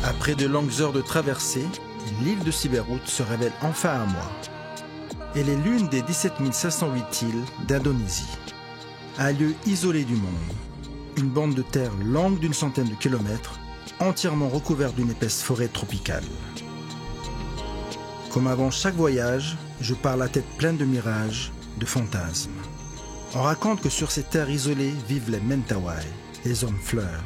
Après de longues heures de traversée, l'île de Siberut se révèle enfin à moi. Elle est l'une des 17 508 îles d'Indonésie. Un lieu isolé du monde. Une bande de terre longue d'une centaine de kilomètres, entièrement recouverte d'une épaisse forêt tropicale. Comme avant chaque voyage, je pars la tête pleine de mirages, de fantasmes. On raconte que sur ces terres isolées vivent les Mentawai, les hommes fleurs.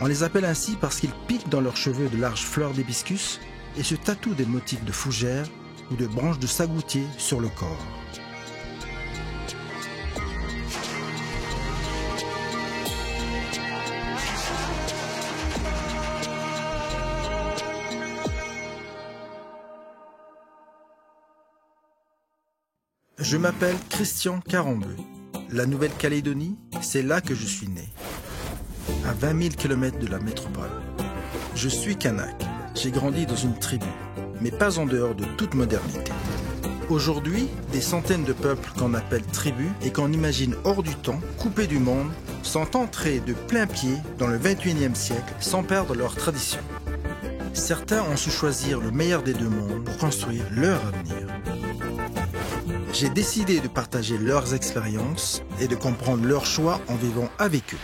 On les appelle ainsi parce qu'ils piquent dans leurs cheveux de larges fleurs d'hibiscus et se tatouent des motifs de fougères ou de branches de sagoutier sur le corps. Je m'appelle Christian Carambeu. La Nouvelle-Calédonie, c'est là que je suis né, à 20 000 km de la métropole. Je suis Kanak. J'ai grandi dans une tribu, mais pas en dehors de toute modernité. Aujourd'hui, des centaines de peuples qu'on appelle tribus et qu'on imagine hors du temps, coupés du monde, sont entrés de plein pied dans le 21e siècle sans perdre leurs traditions. Certains ont su choisir le meilleur des deux mondes pour construire leur avenir. J'ai décidé de partager leurs expériences et de comprendre leurs choix en vivant avec eux.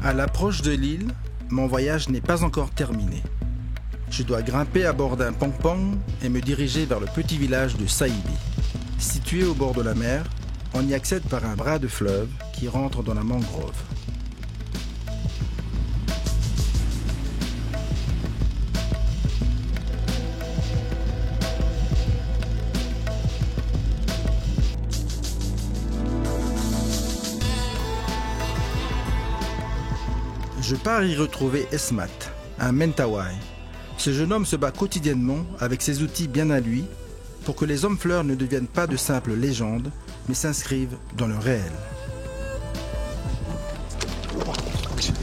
À l'approche de l'île, mon voyage n'est pas encore terminé. Je dois grimper à bord d'un pong-pong et me diriger vers le petit village de Saïbi. Situé au bord de la mer, on y accède par un bras de fleuve qui rentre dans la mangrove. Je pars y retrouver Esmat, un Mentawai. Ce jeune homme se bat quotidiennement avec ses outils bien à lui pour que les hommes fleurs ne deviennent pas de simples légendes, mais s'inscrivent dans le réel.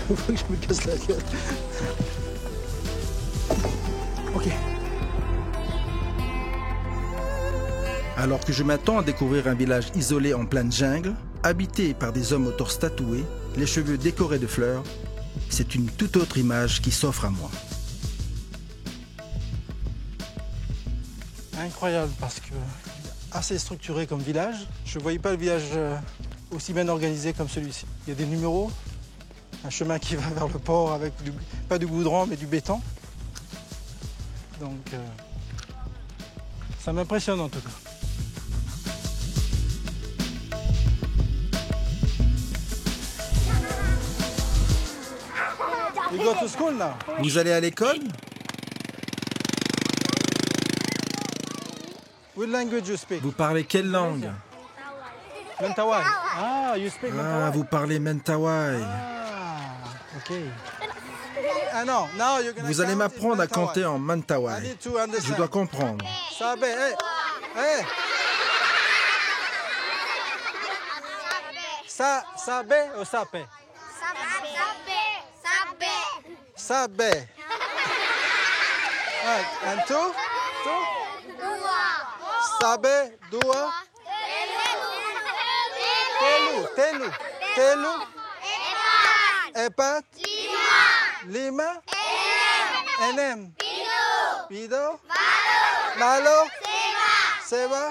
Faut que je me casse la gueule. Ok. Alors que je m'attends à découvrir un village isolé en pleine jungle, habité par des hommes aux torses tatoués, les cheveux décorés de fleurs, c'est une toute autre image qui s'offre à moi. Incroyable parce que assez structuré comme village. Je ne voyais pas le village aussi bien organisé comme celui-ci. Il y a des numéros, un chemin qui va vers le port avec pas du goudron mais du béton. Donc ça m'impressionne en tout cas. You go to school now? Vous allez à l'école? What language you speak? Vous parlez quelle langue? Mentawai. Ah, you speak Mentawai. Ah, vous parlez Mentawai. Ah, ok. Ah non, now you're gonna Vous allez count m'apprendre in à compter en I Mentawai. need to understand. Je dois comprendre. Sabe, hey, hey. Sabe ou sape? Sabe. Right, and two? Sabe, dua. Telu. Epat. Lima. Enem. Pido. Malo. Seba.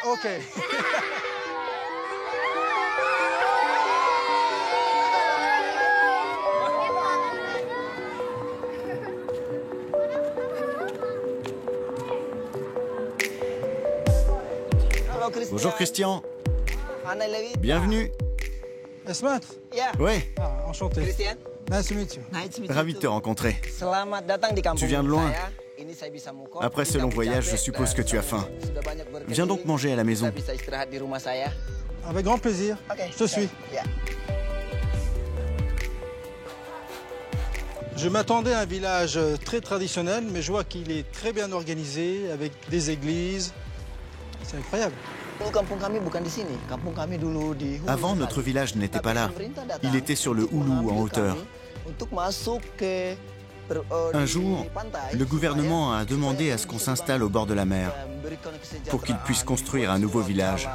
Ok. Bonjour Christian. Bienvenue. Esmat. Ouais, Ah, enchanté. Christian, Nice to meet you. ravi de te rencontrer. selamat datang di kampung Tu viens de loin. saya. Ini saya bisa mukul. Après ce long voyage, je suppose que tu as faim. Viens donc manger à la maison. Kita bisa istirahat di rumah saya. Avec grand plaisir. Oke. Je te suis. Ya. Je m'attendais à un village très traditionnel, mais je vois qu'il est très bien organisé, avec des églises. C'est incroyable. Dulu kampung kami bukan di sini. Kampung kami dulu di Hulu. Avant, notre village n'était pas là. Il était sur le Hulu en hauteur. Untuk masuk ke Un jour, le gouvernement a demandé à ce qu'on s'installe au bord de la mer pour qu'ils puissent construire un nouveau village.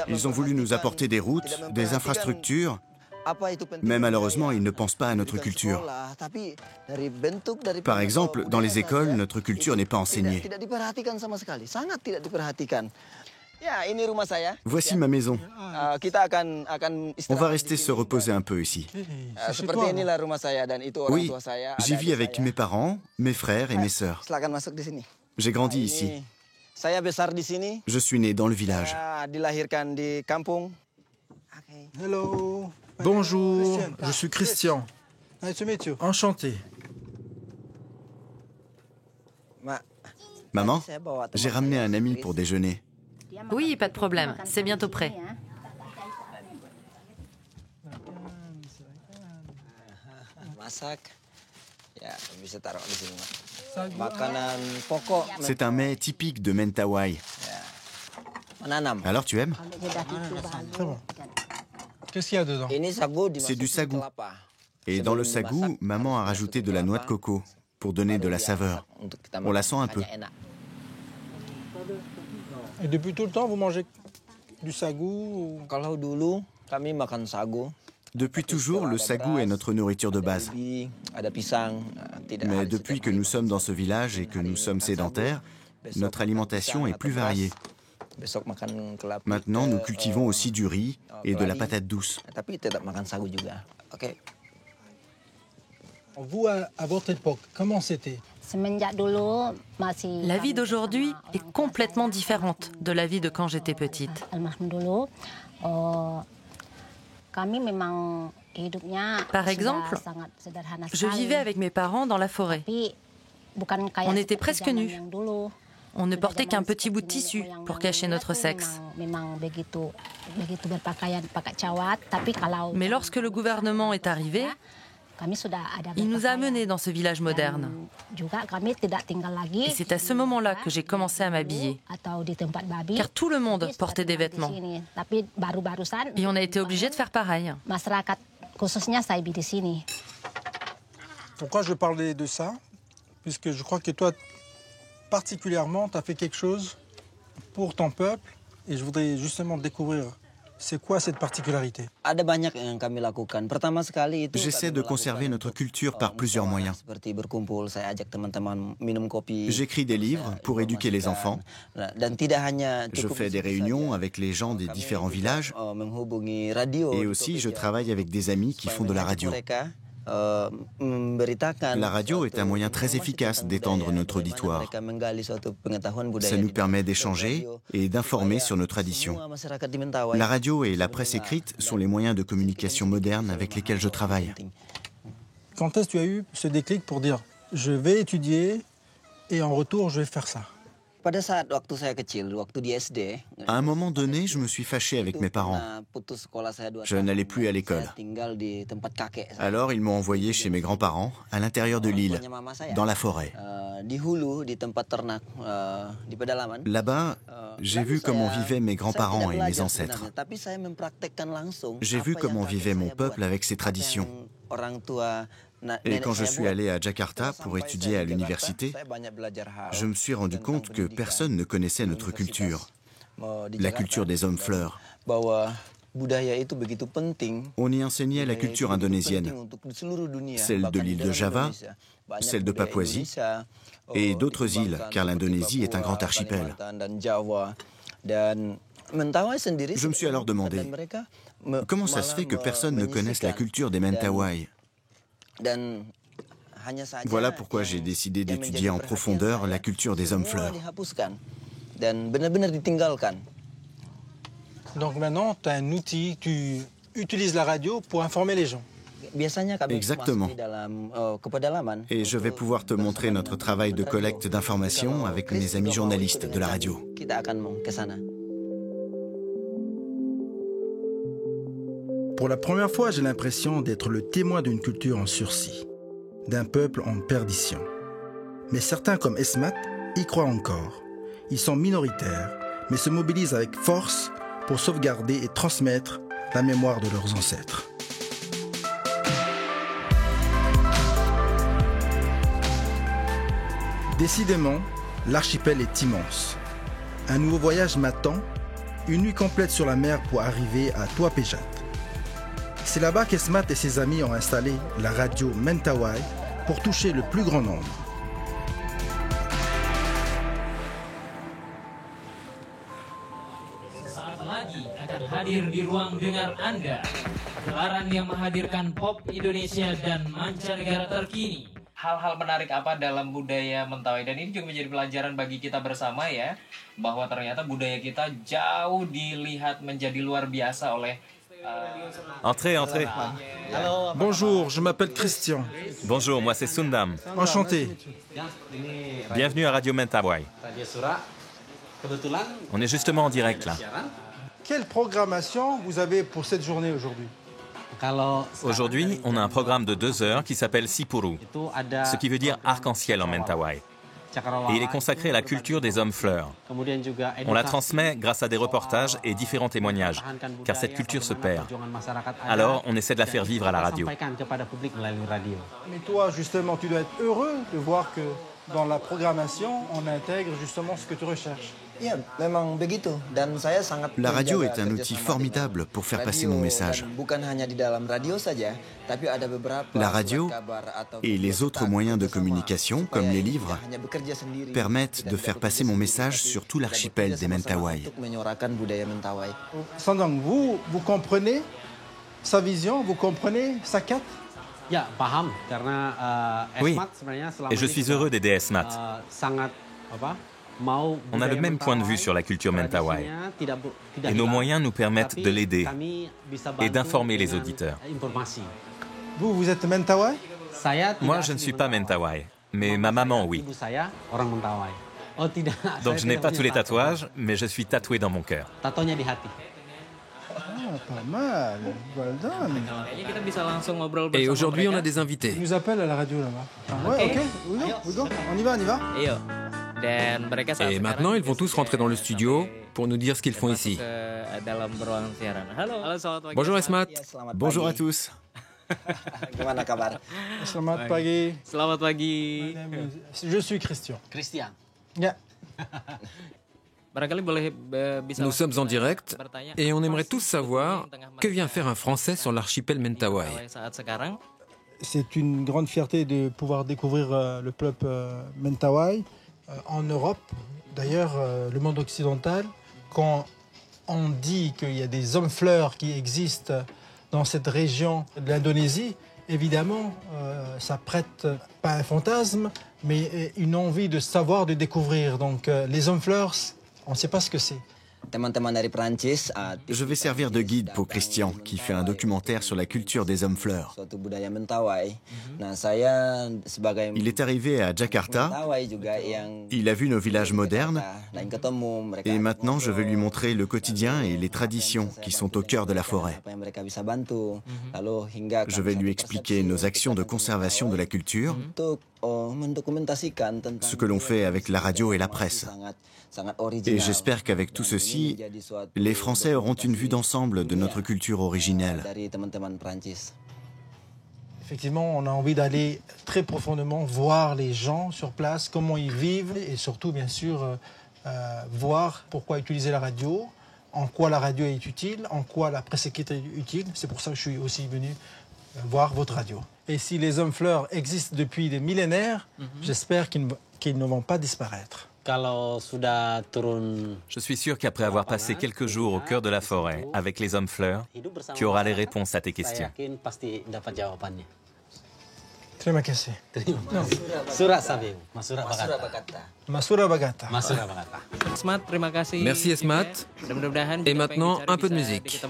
Ils ont voulu nous apporter des routes, des infrastructures, mais malheureusement, ils ne pensent pas à notre culture. Par exemple, dans les écoles, notre culture n'est pas enseignée. Voici ma maison. On va rester se reposer un peu ici. Oui, j'y vis avec mes parents, mes frères et mes sœurs. J'ai grandi ici. Je suis né dans le village. Hello. Bonjour, je suis Christian. Nice to meet you. Enchanté. Maman, j'ai ramené un ami pour déjeuner. Oui, pas de problème. C'est bientôt prêt. C'est un mets typique de Mentawai. Alors tu aimes? Très bon. Qu'est-ce qu'il y a dedans? C'est du sagou. Et dans le sagou, maman a rajouté de la noix de coco pour donner de la saveur. On la sent un peu. Et depuis tout le temps, vous mangez du sagou ou... Depuis toujours, le sagou est notre nourriture de base. Mais depuis que nous sommes dans ce village et que nous sommes sédentaires, notre alimentation est plus variée. Maintenant, nous cultivons aussi du riz et de la patate douce. Vous, à votre époque, comment c'était? La vie d'aujourd'hui est complètement différente de la vie de quand j'étais petite. Par exemple, je vivais avec mes parents dans la forêt. On était presque nus. On ne portait qu'un petit bout de tissu pour cacher notre sexe. Mais lorsque le gouvernement est arrivé, il nous a amenés dans ce village moderne. Et c'est à ce moment-là que j'ai commencé à m'habiller. Car tout le monde portait des vêtements. Et on a été obligés de faire pareil. Pourquoi je parlais de ça? Puisque je crois que toi, particulièrement, tu as fait quelque chose pour ton peuple. Et je voudrais justement découvrir c'est quoi cette particularité. J'essaie de conserver notre culture par plusieurs moyens. J'écris des livres pour éduquer les enfants. Je fais des réunions avec les gens des différents villages. Et aussi, je travaille avec des amis qui font de la radio. La radio est un moyen très efficace d'étendre notre auditoire. Ça nous permet d'échanger et d'informer sur nos traditions. La radio et la presse écrite sont les moyens de communication modernes avec lesquels je travaille. Quand est-ce que tu as eu ce déclic pour dire « je vais étudier et en retour, je vais faire ça » ? À un moment donné, je me suis fâché avec mes parents. Je n'allais plus à l'école. Alors, ils m'ont envoyé chez mes grands-parents, à l'intérieur de l'île, dans la forêt. Là-bas, j'ai vu comment vivaient mes grands-parents et mes ancêtres. J'ai vu comment vivait mon peuple avec ses traditions. Et quand je suis allé à Jakarta pour étudier à l'université, je me suis rendu compte que personne ne connaissait notre culture, la culture des hommes fleurs. On y enseignait la culture indonésienne, celle de l'île de Java, celle de Papouasie et d'autres îles, car l'Indonésie est un grand archipel. Je me suis alors demandé, comment ça se fait que personne ne connaisse la culture des Mentawai ? Voilà pourquoi j'ai décidé d'étudier en profondeur la culture des hommes fleurs. Donc maintenant, tu as un outil, tu utilises la radio pour informer les gens. Exactement. Et je vais pouvoir te montrer notre travail de collecte d'informations avec mes amis journalistes de la radio. Pour la première fois, j'ai l'impression d'être le témoin d'une culture en sursis, d'un peuple en perdition. Mais certains, comme Esmat, y croient encore. Ils sont minoritaires, mais se mobilisent avec force pour sauvegarder et transmettre la mémoire de leurs ancêtres. Décidément, l'archipel est immense. Un nouveau voyage m'attend, une nuit complète sur la mer pour arriver à Tua Pejat. C'est là-bas qu'Esmat et ses amis ont installé la radio Mentawai pour toucher le plus grand nombre. Sesaat lagi akan hadir di ruang dengar Anda, gelaran yang menghadirkan pop Indonesia dan mancanegara terkini. Hal-hal menarik apa dalam budaya Mentawai, dan ini juga menjadi pelajaran bagi kita bersama ya, bahwa ternyata budaya kita jauh dilihat menjadi luar biasa oleh Entrez, entrez. Bonjour, je m'appelle Christian. Bonjour, moi c'est Sundam. Enchanté. Bienvenue à Radio Mentawai. On est justement en direct là. Quelle programmation vous avez pour cette journée aujourd'hui? Aujourd'hui, on a un programme de 2 heures qui s'appelle Sipuru, ce qui veut dire arc-en-ciel en Mentawai. Et il est consacré à la culture des hommes fleurs. On la transmet grâce à des reportages et différents témoignages, car cette culture se perd. Alors, on essaie de la faire vivre à la radio. Mais toi, justement, tu dois être heureux de voir que dans la programmation, on intègre justement ce que tu recherches. La radio est un outil formidable pour faire passer mon message. La radio et les autres moyens de communication, comme les livres, permettent de faire passer mon message sur tout l'archipel des Mentawai. Sandang, vous comprenez sa vision, vous comprenez sa quête? Oui, et je suis heureux d'aider Esmat. On a le même point de vue sur la culture Mentawai. Et nos moyens nous permettent de l'aider et d'informer les auditeurs. Vous êtes Mentawai? Moi, je ne suis pas Mentawai, mais ma maman, oui. Donc je n'ai pas tous les tatouages, mais je suis tatoué dans mon cœur. Ah, pas mal. Well done. Et aujourd'hui, on a des invités. Ils nous appellent à la radio là-bas. Ah, ouais, ok. We go. On y va. Et maintenant, ils vont tous rentrer dans le studio pour nous dire ce qu'ils font ici. Bonjour Esmat. Bonjour à tous. Selamat pagi. Selamat pagi. Je suis Christian. Christian. Yeah. Nous sommes en direct et on aimerait tous savoir que vient faire un Français sur l'archipel Mentawai. C'est une grande fierté de pouvoir découvrir le peuple Mentawai en Europe. D'ailleurs, le monde occidental, quand on dit qu'il y a des hommes fleurs qui existent dans cette région de l'Indonésie, évidemment, ça prête pas un fantasme, mais une envie de savoir, de découvrir. Donc, les hommes fleurs, on ne sait pas ce que c'est. Je vais servir de guide pour Christian, qui fait un documentaire sur la culture des hommes fleurs. Il est arrivé à Jakarta, il a vu nos villages modernes, et maintenant je vais lui montrer le quotidien et les traditions qui sont au cœur de la forêt. Je vais lui expliquer nos actions de conservation de la culture, ce que l'on fait avec la radio et la presse. Et j'espère qu'avec tout ceci, les Français auront une vue d'ensemble de notre culture originelle. Effectivement, on a envie d'aller très profondément voir les gens sur place, comment ils vivent, et surtout, bien sûr, voir pourquoi utiliser la radio, en quoi la radio est utile, en quoi la presse écrite est utile. C'est pour ça que je suis aussi venu voir votre radio. Et si les hommes fleurs existent depuis des millénaires, j'espère qu'ils ne vont pas disparaître. Je suis sûr qu'après avoir passé quelques jours au cœur de la forêt avec les hommes fleurs, tu auras les réponses à tes questions. Terima kasih. Masura Bagata. Merci Esmat. Et maintenant, un peu de musique.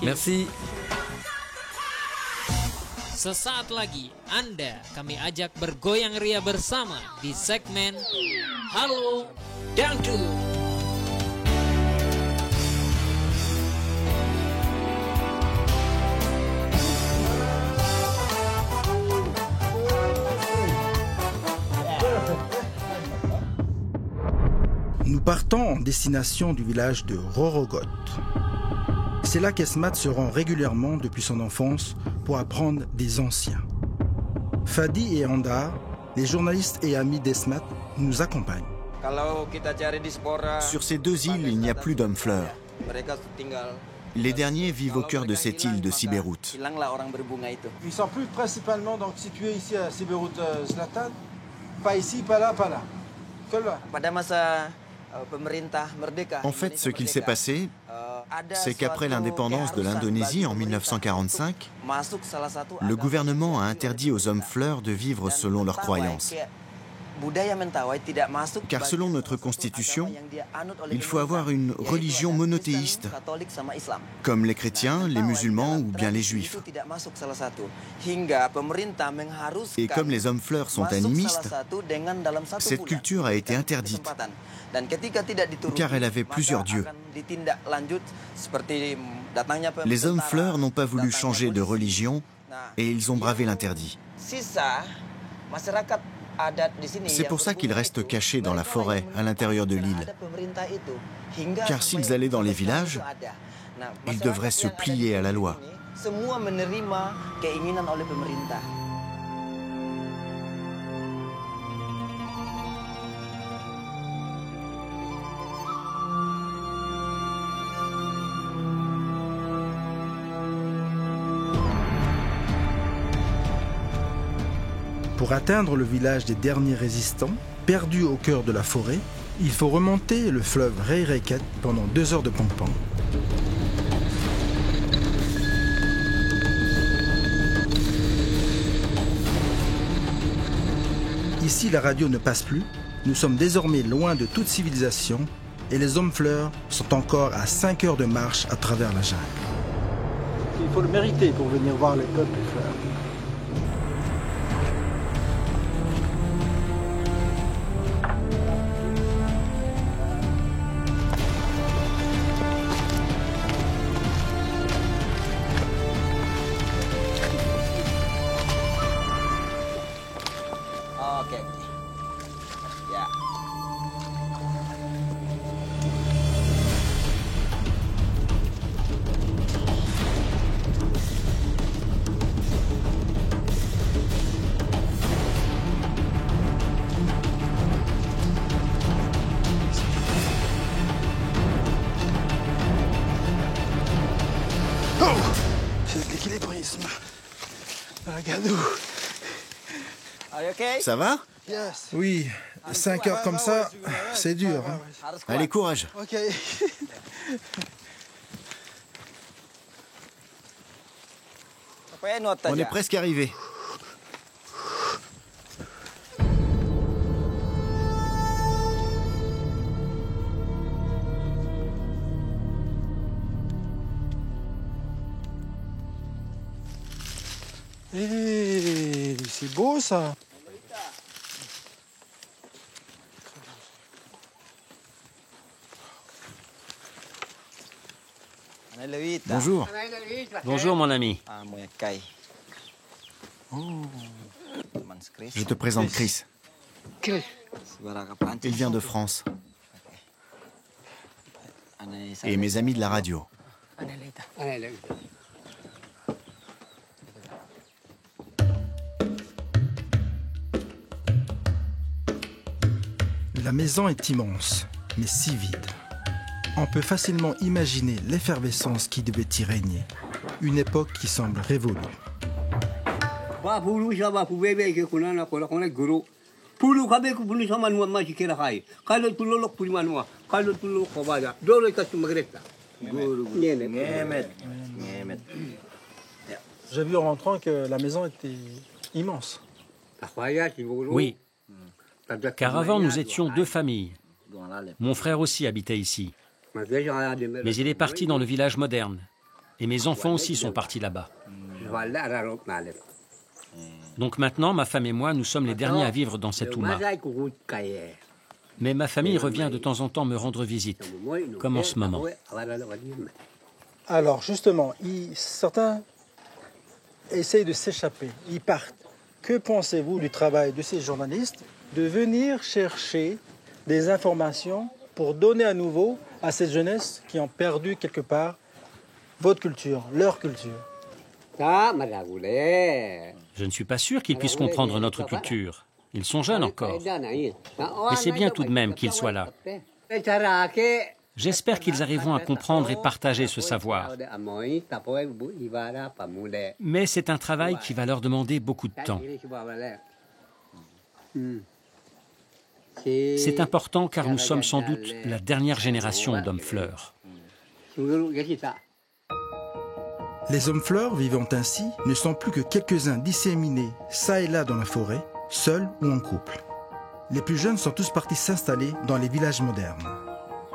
Merci. Sesaat lagi Anda kami ajak bergoyang ria bersama di segmen Halo Dangdut. Nous partons en destination du village de Rorogot. C'est là qu'Esmat se rend régulièrement depuis son enfance pour apprendre des anciens. Fadi et Anda Les journalistes et amis d'Esmat nous accompagnent. Sur ces deux îles, il n'y a plus d'hommes fleurs. Les derniers vivent au cœur de cette île de Siberut. Ils sont plus principalement donc, situés ici à Siberut Selatan. Pas ici, pas là, pas là. Que là. En fait, ce qu'il s'est passé, c'est qu'après l'indépendance de l'Indonésie en 1945, le gouvernement a interdit aux hommes fleurs de vivre selon leurs croyances. Car selon notre constitution, il faut avoir une religion monothéiste, comme les chrétiens, les musulmans ou bien les juifs. Et comme les hommes fleurs sont animistes, cette culture a été interdite, car elle avait plusieurs dieux. Les hommes fleurs n'ont pas voulu changer de religion et ils ont bravé l'interdit. C'est pour ça qu'ils restent cachés dans la forêt, à l'intérieur de l'île. Car s'ils allaient dans les villages, ils devraient se plier à la loi. Pour atteindre le village des derniers résistants, perdu au cœur de la forêt, il faut remonter le fleuve Rairequet pendant 2 heures de pang-pang. Ici, la radio ne passe plus. Nous sommes désormais loin de toute civilisation et les hommes fleurs sont encore à 5 heures de marche à travers la jungle. Il faut le mériter pour venir voir les peuples fleurs. C'est de l'équilibrisme. Regarde-nous. Ça va? Yes. Oui, 5 heures comme ça, c'est dur. Hein. Allez, courage. Ok. On est presque arrivé. Hey, c'est beau ça. Bonjour. Bonjour mon ami. Je te présente Chris. Il vient de France. Et mes amis de la radio. La maison est immense, mais si vide. On peut facilement imaginer l'effervescence qui devait y régner. Une époque qui semble révolue. J'ai vu en rentrant que la maison était immense. Oui, car avant nous étions 2 familles. Mon frère aussi habitait ici. Mais il est parti dans le village moderne. Et mes enfants aussi sont partis là-bas. Donc maintenant, ma femme et moi, nous sommes les derniers à vivre dans cette Ouma. Mais ma famille revient de temps en temps me rendre visite, comme en ce moment. Alors justement, certains essayent de s'échapper, ils partent. Que pensez-vous du travail de ces journalistes de venir chercher des informations pour donner à nouveau à cette jeunesse qui ont perdu quelque part votre culture, leur culture? Je ne suis pas sûr qu'ils puissent comprendre notre culture. Ils sont jeunes encore. Mais c'est bien tout de même qu'ils soient là. J'espère qu'ils arriveront à comprendre et partager ce savoir. Mais c'est un travail qui va leur demander beaucoup de temps. C'est important car nous sommes sans doute la dernière génération d'hommes fleurs. Les hommes fleurs vivant ainsi ne sont plus que quelques-uns disséminés çà et là dans la forêt, seuls ou en couple. Les plus jeunes sont tous partis s'installer dans les villages modernes.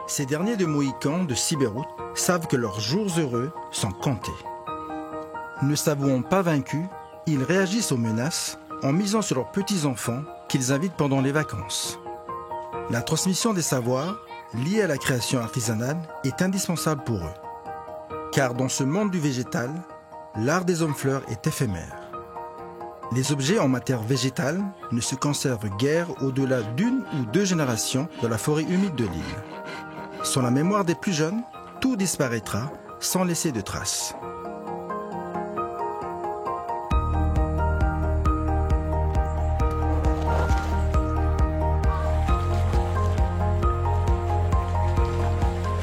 Ces derniers de Mohicans, de Sibéroute, savent que leurs jours heureux sont comptés. Ne s'avouant pas vaincus, ils réagissent aux menaces en misant sur leurs petits-enfants qu'ils invitent pendant les vacances. La transmission des savoirs, liée à la création artisanale, est indispensable pour eux. Car dans ce monde du végétal, l'art des hommes fleurs est éphémère. Les objets en matière végétale ne se conservent guère au-delà d'une ou deux générations dans la forêt humide de l'île. Sans la mémoire des plus jeunes, tout disparaîtra sans laisser de traces.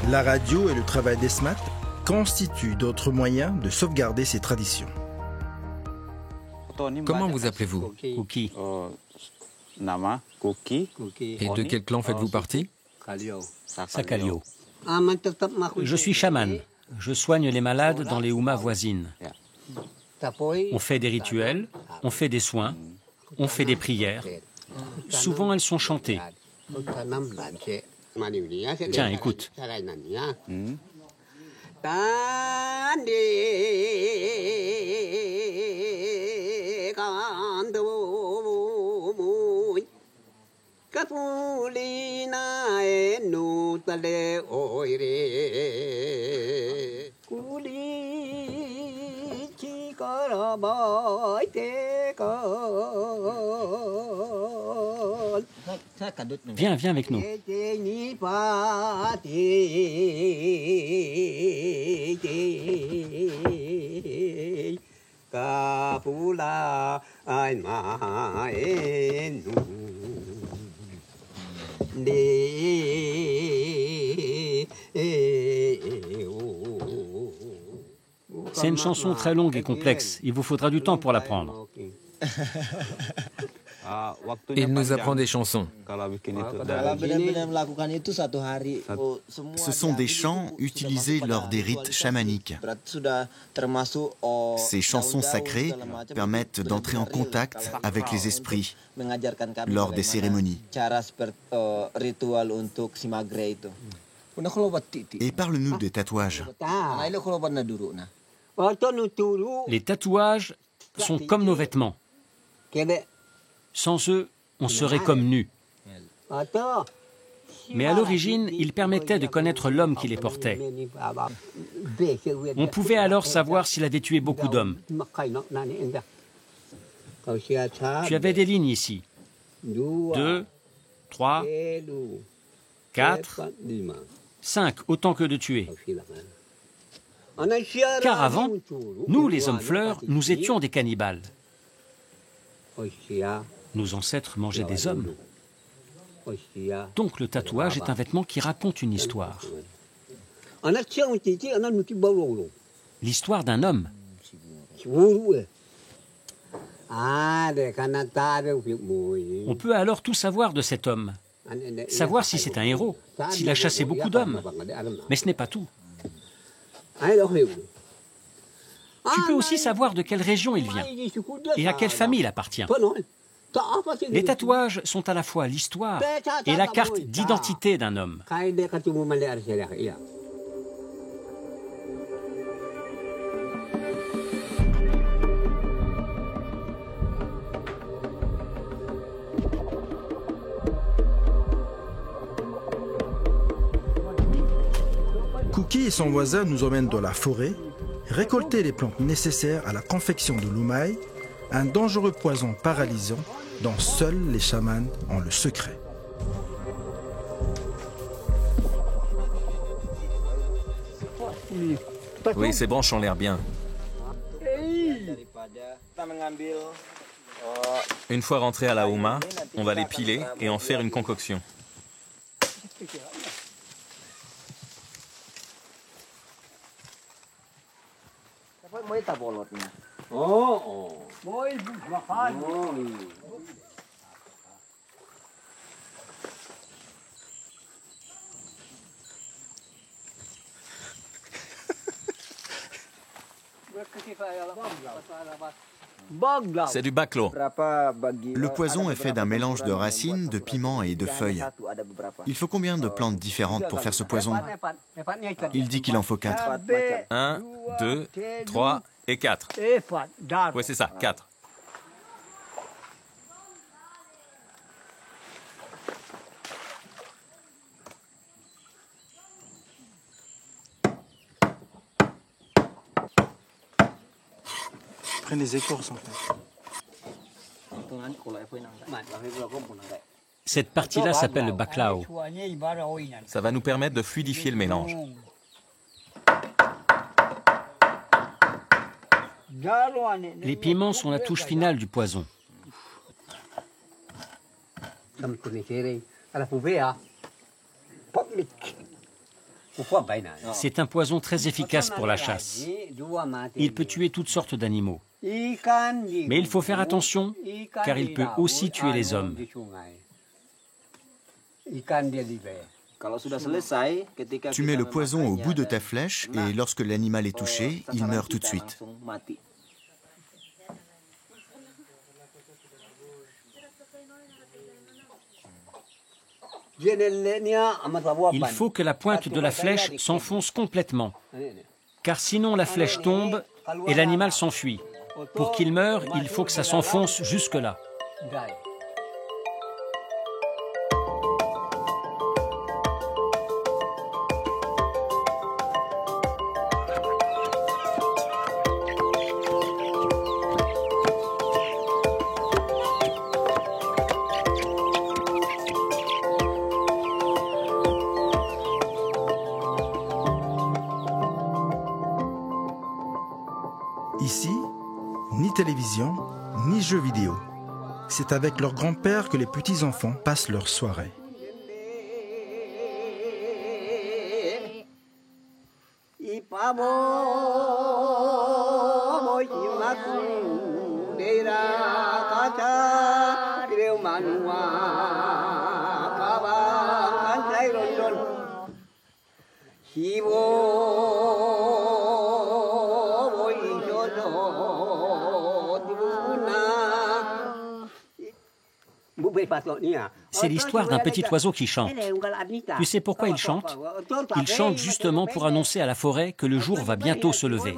La radio et le travail d'Esmat constituent d'autres moyens de sauvegarder ces traditions. Comment vous appelez-vous? Kuki. Et de quel clan faites-vous partie? Sakalio. Je suis chaman. Je soigne les malades dans les houmas voisines. On fait des rituels, on fait des soins, on fait des prières. Souvent, elles sont chantées. Tiens, écoute. Viens, viens avec nous. C'est une chanson très longue et complexe. Il vous faudra du temps pour l'apprendre. Il nous apprend des chansons. Ce sont des chants utilisés lors des rites chamaniques. Ces chansons sacrées permettent d'entrer en contact avec les esprits lors des cérémonies. Et parle-nous des tatouages. Les tatouages sont comme nos vêtements. Sans eux, on serait comme nus. Mais à l'origine, ils permettaient de connaître l'homme qui les portait. On pouvait alors savoir s'il avait tué beaucoup d'hommes. Tu avais des lignes ici. 2, 3, 4, 5, autant que de tuer. Car avant, nous, les hommes fleurs, nous étions des cannibales. Nos ancêtres mangeaient des hommes. Donc le tatouage est un vêtement qui raconte une histoire. L'histoire d'un homme. On peut alors tout savoir de cet homme. Savoir si c'est un héros, s'il a chassé beaucoup d'hommes. Mais ce n'est pas tout. Tu peux aussi savoir de quelle région il vient et à quelle famille il appartient. Les tatouages sont à la fois l'histoire et la carte d'identité d'un homme. Kuki et son voisin nous emmènent dans la forêt, récolter les plantes nécessaires à la confection de l'oumaï, un dangereux poison paralysant dont seuls les chamans ont le secret. Oui, ces branches ont l'air bien. Une fois rentrés à la houma, on va les piler et en faire une concoction. C'est du baklo. Le poison est fait d'un mélange de racines, de piments et de feuilles. Il faut combien de plantes différentes pour faire ce poison? Il dit qu'il en faut 4. 1, 2, 3 et 4. Oui, c'est ça, 4. Prennent les écorces en fait. Cette partie-là s'appelle le baklao. Ça va nous permettre de fluidifier le mélange. Les piments sont la touche finale du poison. C'est un poison très efficace pour la chasse. Il peut tuer toutes sortes d'animaux. Mais il faut faire attention, car il peut aussi tuer les hommes. Tu mets le poison au bout de ta flèche et lorsque l'animal est touché, il meurt tout de suite. Il faut que la pointe de la flèche s'enfonce complètement, car sinon la flèche tombe et l'animal s'enfuit. Pour qu'il meure, il faut que ça s'enfonce jusque-là. Ici, ni télévision, ni jeux vidéo. C'est avec leur grand-père que les petits-enfants passent leur soirée. C'est l'histoire d'un petit oiseau qui chante. Tu sais pourquoi il chante? Il chante justement pour annoncer à la forêt que le jour va bientôt se lever.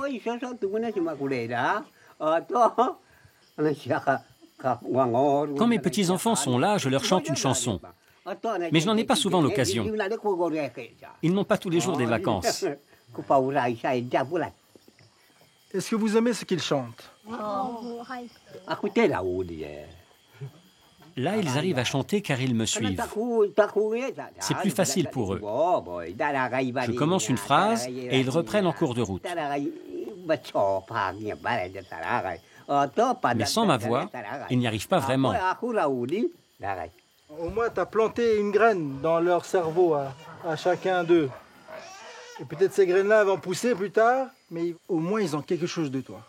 Quand mes petits-enfants sont là, je leur chante une chanson. Mais je n'en ai pas souvent l'occasion. Ils n'ont pas tous les jours des vacances. Est-ce que vous aimez ce qu'ils chantent? Là, ils arrivent à chanter car ils me suivent. C'est plus facile pour eux. Je commence une phrase et ils reprennent en cours de route. Mais sans ma voix, ils n'y arrivent pas vraiment. Au moins, tu as planté une graine dans leur cerveau à chacun d'eux. Et peut-être ces graines-là vont pousser plus tard, mais au moins ils ont quelque chose de toi.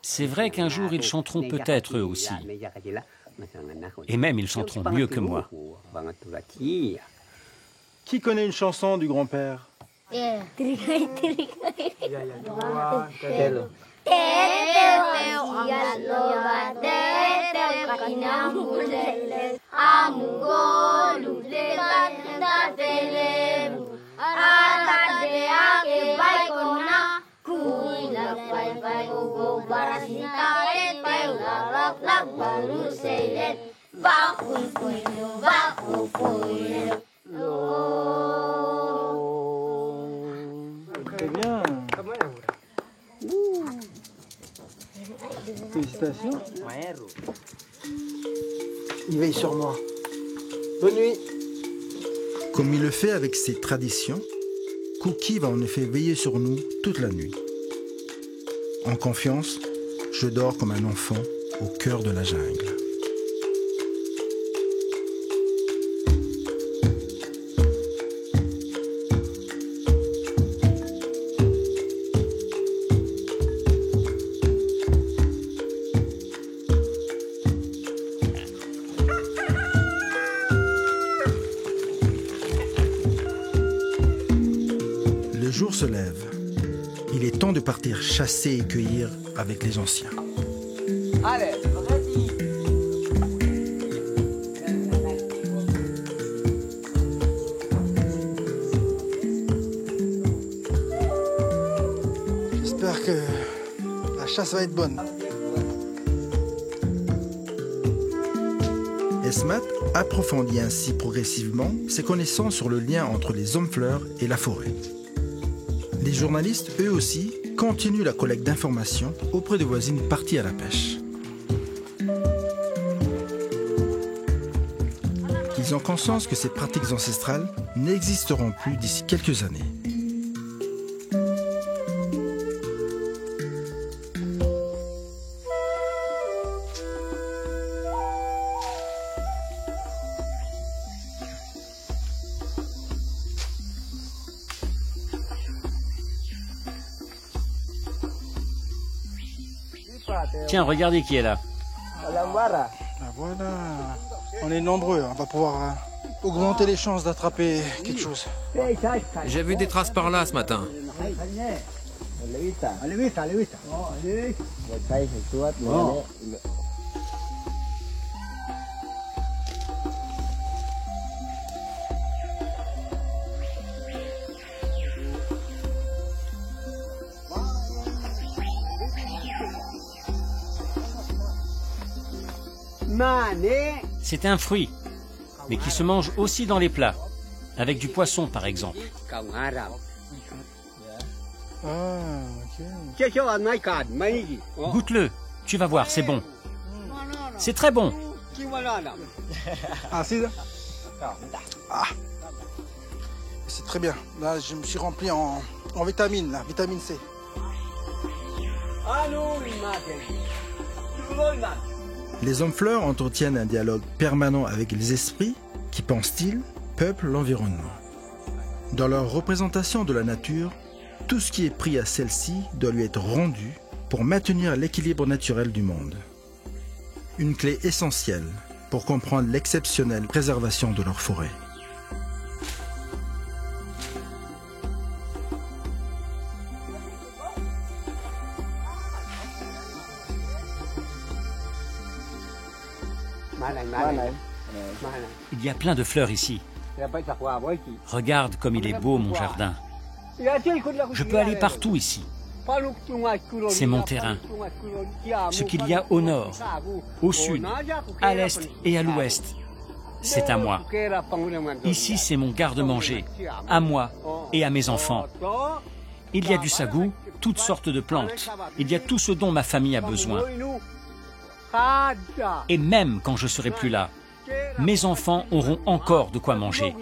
C'est vrai qu'un jour ils chanteront peut-être eux aussi. Et même ils chanteront mieux que moi. Qui connaît une chanson du grand-père? Très bien. Félicitations. Il veille sur moi. Bonne nuit. Comme il le fait avec ses traditions, Cookie va en effet veiller sur nous toute la nuit. En confiance, je dors comme un enfant au cœur de la jungle. Le jour se lève. Il est temps de partir chasser et cueillir avec les anciens. Allez, vas-y. J'espère que la chasse va être bonne. Esmat approfondit ainsi progressivement ses connaissances sur le lien entre les hommes-fleurs et la forêt. Les journalistes, eux aussi, continuent la collecte d'informations auprès de voisines parties à la pêche. Ils ont conscience que ces pratiques ancestrales n'existeront plus d'ici quelques années. Tiens, regardez qui est là. Ah, voilà, on est nombreux, on va pouvoir augmenter les chances d'attraper quelque chose. J'ai vu des traces par là ce matin. C'est un fruit, mais qui se mange aussi dans les plats, avec du poisson par exemple. Ah, ok. Goûte-le, tu vas voir, c'est bon. C'est très bon. Ah, c'est ah. C'est très bien. Là, je me suis rempli en vitamines, là, vitamine C. Les hommes-fleurs entretiennent un dialogue permanent avec les esprits qui, pensent-ils, peuplent l'environnement. Dans leur représentation de la nature, tout ce qui est pris à celle-ci doit lui être rendu pour maintenir l'équilibre naturel du monde. Une clé essentielle pour comprendre l'exceptionnelle préservation de leur forêt. Il y a plein de fleurs ici. Regarde comme il est beau mon jardin. Je peux aller partout ici. C'est mon terrain. Ce qu'il y a au nord, au sud, à l'est et à l'ouest, c'est à moi. Ici, c'est mon garde-manger, à moi et à mes enfants. Il y a du sagou, toutes sortes de plantes. Il y a tout ce dont ma famille a besoin. Et même quand je serai plus là, mes enfants auront encore de quoi manger.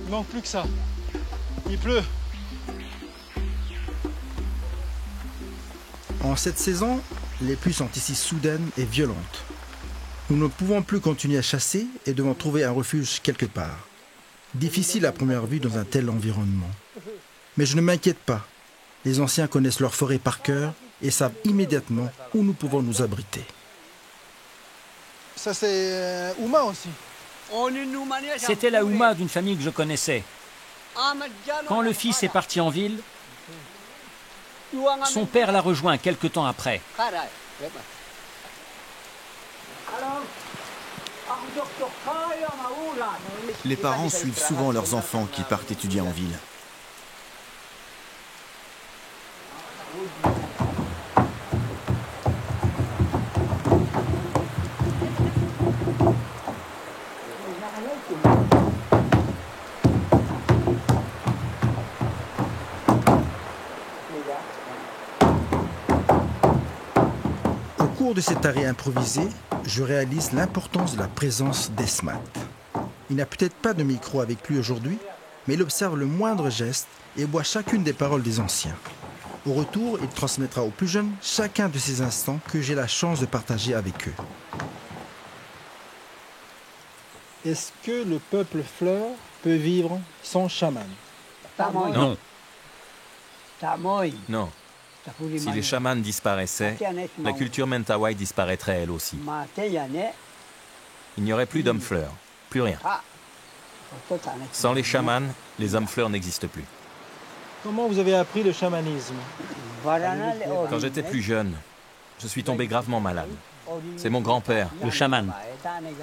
Il manque plus que ça. Il pleut. En cette saison, les pluies sont ici soudaines et violentes. Nous ne pouvons plus continuer à chasser et devons trouver un refuge quelque part. Difficile à première vue dans un tel environnement. Mais je ne m'inquiète pas. Les anciens connaissent leur forêt par cœur et savent immédiatement où nous pouvons nous abriter. Ça c'est Ouma aussi. C'était la Ouma d'une famille que je connaissais. Quand le fils est parti en ville, son père l'a rejoint quelque temps après. Les parents suivent souvent leurs enfants qui partent étudier en ville. cours de cet arrêt improvisé, je réalise l'importance de la présence d'Esmat. Il n'a peut-être pas de micro avec lui aujourd'hui, mais il observe le moindre geste et boit chacune des paroles des anciens. Au retour, il transmettra aux plus jeunes chacun de ces instants que j'ai la chance de partager avec eux. Est-ce que le peuple fleur peut vivre sans chaman? Non. Non. Si les chamans disparaissaient, la culture Mentawai disparaîtrait elle aussi. Il n'y aurait plus d'hommes fleurs, plus rien. Sans les chamans, les hommes fleurs n'existent plus. Comment vous avez appris le chamanisme? Quand j'étais plus jeune, je suis tombé gravement malade. C'est mon grand-père, le chaman.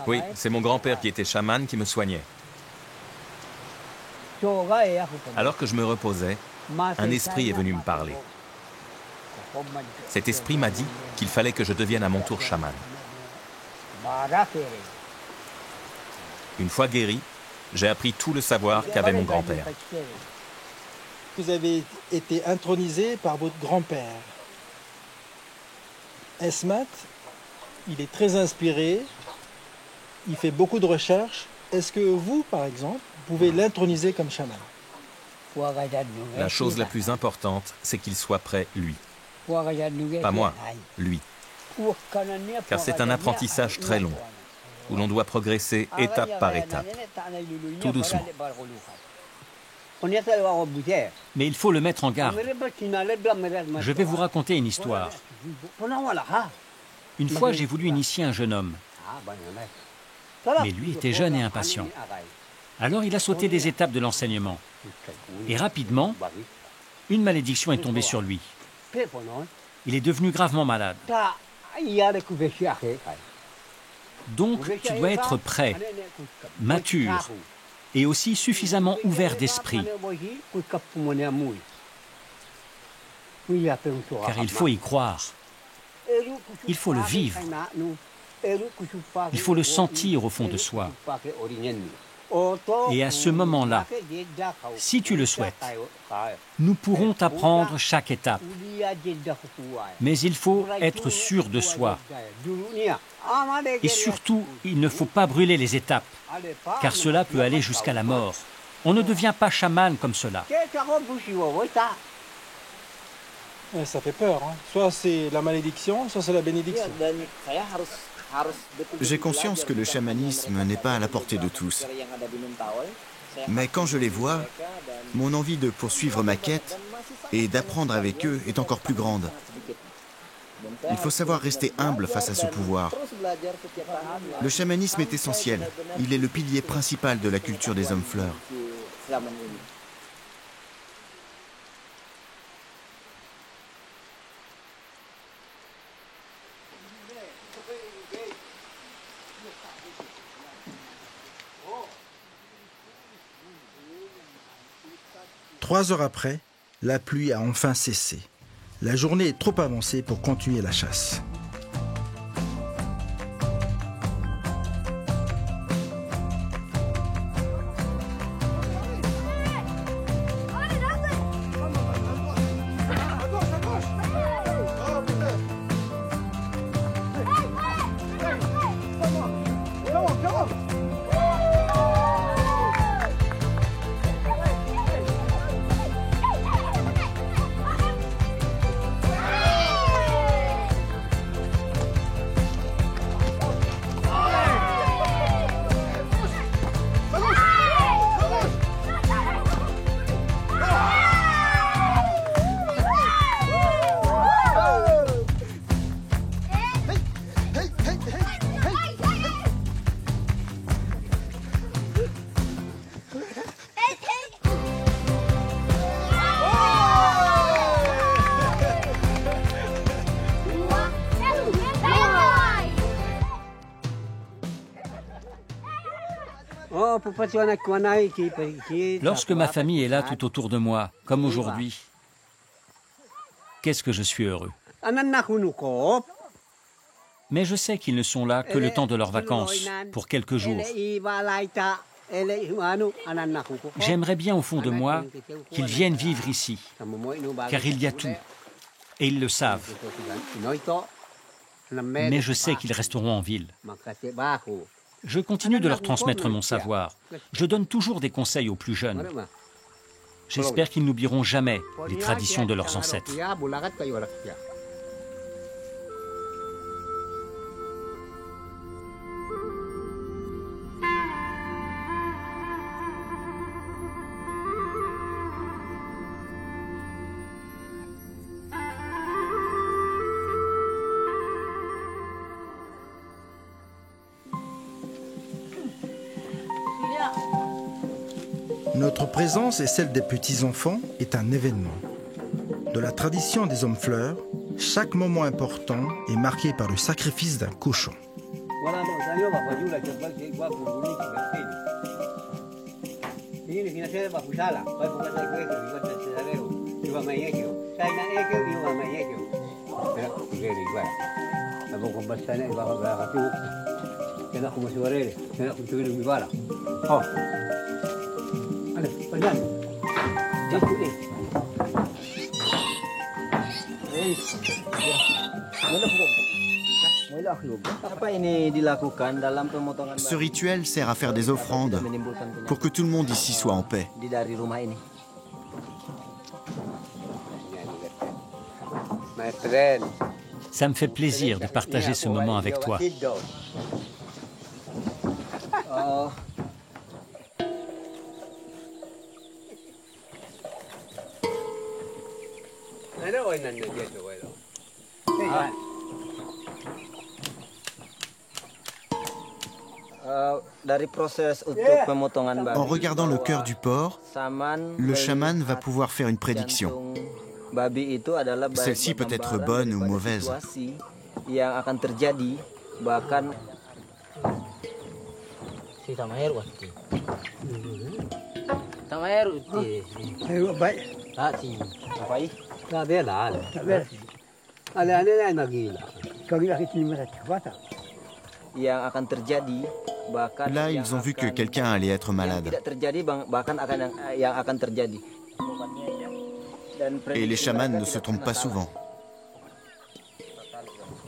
Oui, c'est mon grand-père qui était chaman qui me soignait. Alors que je me reposais, un esprit est venu me parler. Cet esprit m'a dit qu'il fallait que je devienne à mon tour chaman. Une fois guéri, j'ai appris tout le savoir qu'avait mon grand-père. Vous avez été intronisé par votre grand-père. Esmat, il est très inspiré, il fait beaucoup de recherches. Est-ce que vous, par exemple, pouvez l'introniser comme chaman? La chose la plus importante, c'est qu'il soit prêt, lui. Pas moi, lui. Car c'est un apprentissage très long, où l'on doit progresser étape par étape, tout doucement. Mais il faut le mettre en garde. Je vais vous raconter une histoire. Une fois, j'ai voulu initier un jeune homme. Mais lui était jeune et impatient. Alors il a sauté des étapes de l'enseignement. Et rapidement, une malédiction est tombée sur lui. Il est devenu gravement malade. Donc tu dois être prêt, mature et aussi suffisamment ouvert d'esprit. Car il faut y croire. Il faut le vivre. Il faut le sentir au fond de soi. Et à ce moment-là, si tu le souhaites, nous pourrons t'apprendre chaque étape. Mais il faut être sûr de soi. Et surtout, il ne faut pas brûler les étapes, car cela peut aller jusqu'à la mort. On ne devient pas chaman comme cela. Ça fait peur, hein. Soit c'est la malédiction, soit c'est la bénédiction. J'ai conscience que le chamanisme n'est pas à la portée de tous. Mais quand je les vois, mon envie de poursuivre ma quête et d'apprendre avec eux est encore plus grande. Il faut savoir rester humble face à ce pouvoir. Le chamanisme est essentiel. Il est le pilier principal de la culture des hommes fleurs. Trois heures après, la pluie a enfin cessé. La journée est trop avancée pour continuer la chasse. Lorsque ma famille est là tout autour de moi, comme aujourd'hui, qu'est-ce que je suis heureux. Mais je sais qu'ils ne sont là que le temps de leurs vacances, pour quelques jours. J'aimerais bien au fond de moi qu'ils viennent vivre ici, car il y a tout, et ils le savent. mais je sais qu'ils resteront en ville. Je continue de leur transmettre mon savoir. Je donne toujours des conseils aux plus jeunes. J'espère qu'ils n'oublieront jamais les traditions de leurs ancêtres. Notre présence et celle des petits-enfants est un événement. De la tradition des hommes fleurs, chaque moment important est marqué par le sacrifice d'un cochon. Ce rituel sert à faire des offrandes pour que tout le monde ici soit en paix. Ça me fait plaisir de partager ce moment avec toi. En regardant le cœur du porc, le chaman va pouvoir faire une prédiction. Celle-ci peut être bonne ou mauvaise. Là, ils ont vu que quelqu'un allait être malade. Et les chamans ne se trompent pas souvent.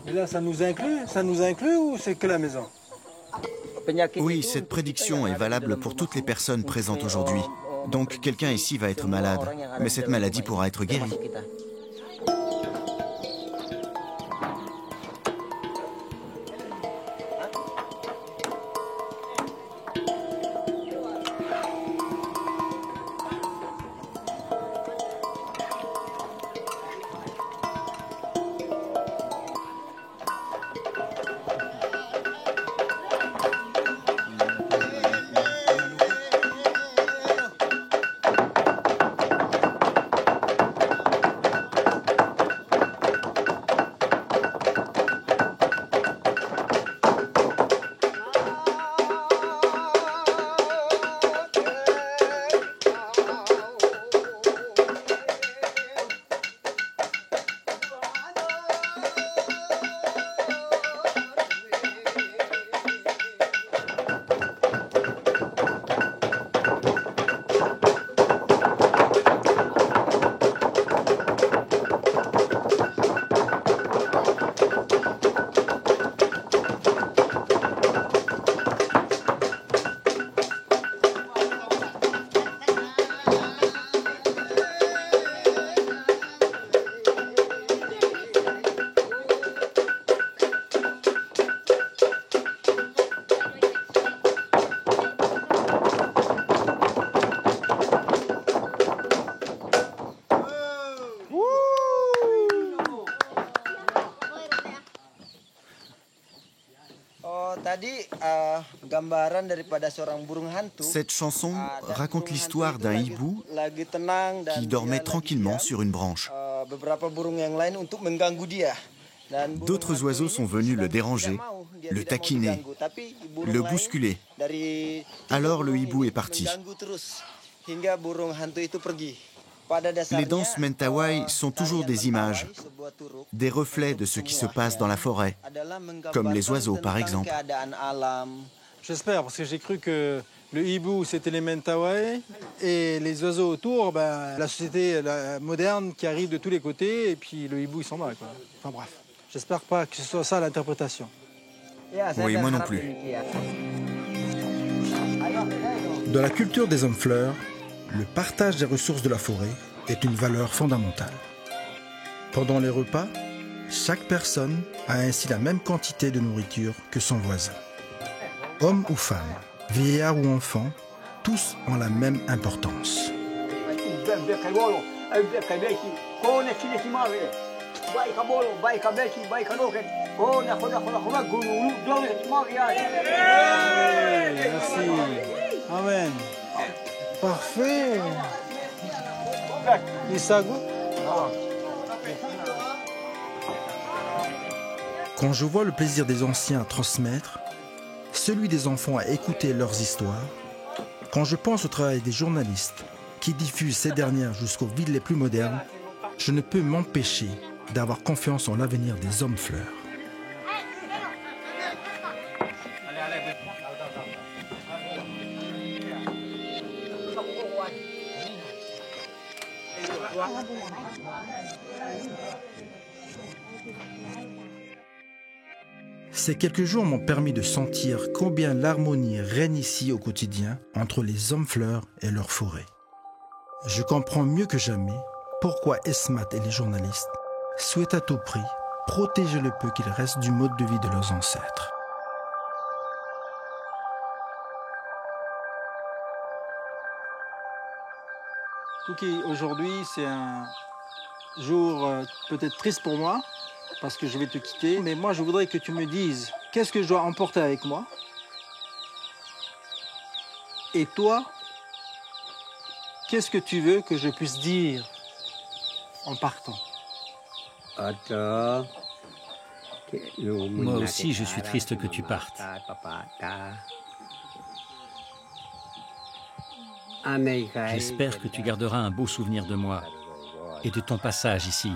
Et là, ça nous inclut ou c'est que la maison? Oui, cette prédiction est valable pour toutes les personnes présentes aujourd'hui. Donc, quelqu'un ici va être malade, mais cette maladie pourra être guérie. Cette chanson raconte l'histoire d'un hibou qui dormait tranquillement sur une branche. D'autres oiseaux sont venus le déranger, le taquiner, le bousculer. Alors le hibou est parti. Les danses Mentawai sont toujours des images, des reflets de ce qui se passe dans la forêt, comme les oiseaux par exemple. J'espère, parce que j'ai cru que le hibou c'était les Mentawai et les oiseaux autour, la société moderne qui arrive de tous les côtés et puis le hibou il s'en va, quoi. Enfin bref. J'espère pas que ce soit ça l'interprétation. Oui, moi non plus. Dans la culture des hommes fleurs, le partage des ressources de la forêt est une valeur fondamentale. Pendant les repas, chaque personne a ainsi la même quantité de nourriture que son voisin. Homme ou femme, vieillard ou enfant, tous ont la même importance. Merci. Amen. Parfait. Quand je vois le plaisir des anciens à transmettre, celui des enfants à écouter leurs histoires, quand je pense au travail des journalistes qui diffusent ces dernières jusqu'aux villes les plus modernes, je ne peux m'empêcher d'avoir confiance en l'avenir des hommes fleurs. Ces quelques jours m'ont permis de sentir combien l'harmonie règne ici au quotidien entre les hommes fleurs et leur forêt. Je comprends mieux que jamais pourquoi Esmat et les journalistes souhaitent à tout prix protéger le peu qu'il reste du mode de vie de leurs ancêtres. Cookie, aujourd'hui c'est un jour peut-être triste pour moi parce que je vais te quitter, mais moi je voudrais que tu me dises qu'est-ce que je dois emporter avec moi et toi, qu'est-ce que tu veux que je puisse dire en partant? Moi aussi, je suis triste que tu partes. J'espère que tu garderas un beau souvenir de moi et de ton passage ici.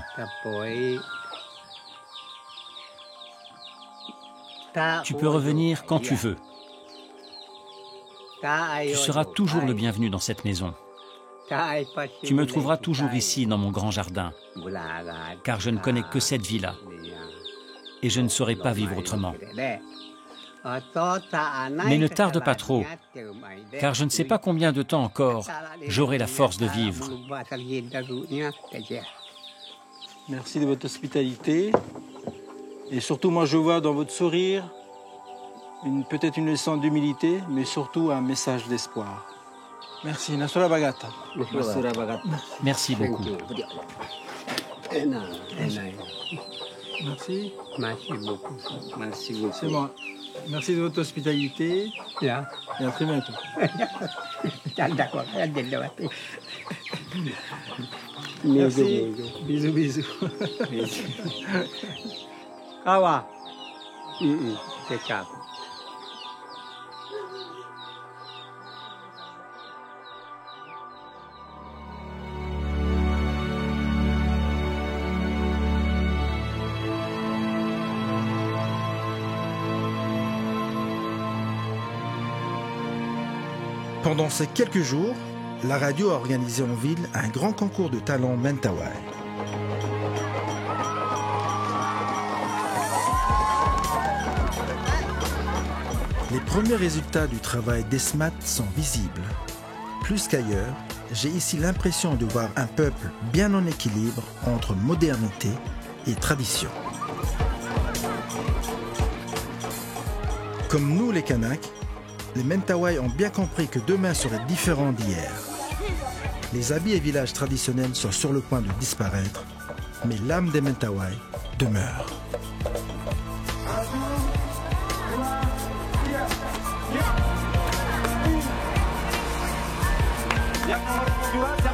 Tu peux revenir quand tu veux. Tu seras toujours le bienvenu dans cette maison. Tu me trouveras toujours ici dans mon grand jardin, car je ne connais que cette vie-là et je ne saurais pas vivre autrement. Mais ne tarde pas trop, car je ne sais pas combien de temps encore j'aurai la force de vivre. Merci de votre hospitalité. Et surtout, moi, je vois dans votre sourire peut-être une leçon d'humilité, mais surtout un message d'espoir. Merci. Nasura Bagata. Merci beaucoup. Merci. Merci beaucoup. Merci beaucoup. C'est moi. Merci de votre hospitalité. Et à très bientôt. D'accord. Merci. Bisous, bisous. Awa. C'est ça. Pendant ces quelques jours, la radio a organisé en ville un grand concours de talents Mentawai. Les premiers résultats du travail d'Esmat sont visibles. Plus qu'ailleurs, j'ai ici l'impression de voir un peuple bien en équilibre entre modernité et tradition. Comme nous les Kanaks, les Mentawai ont bien compris que demain serait différent d'hier. Les habits et villages traditionnels sont sur le point de disparaître, mais l'âme des Mentawai demeure. Yeah.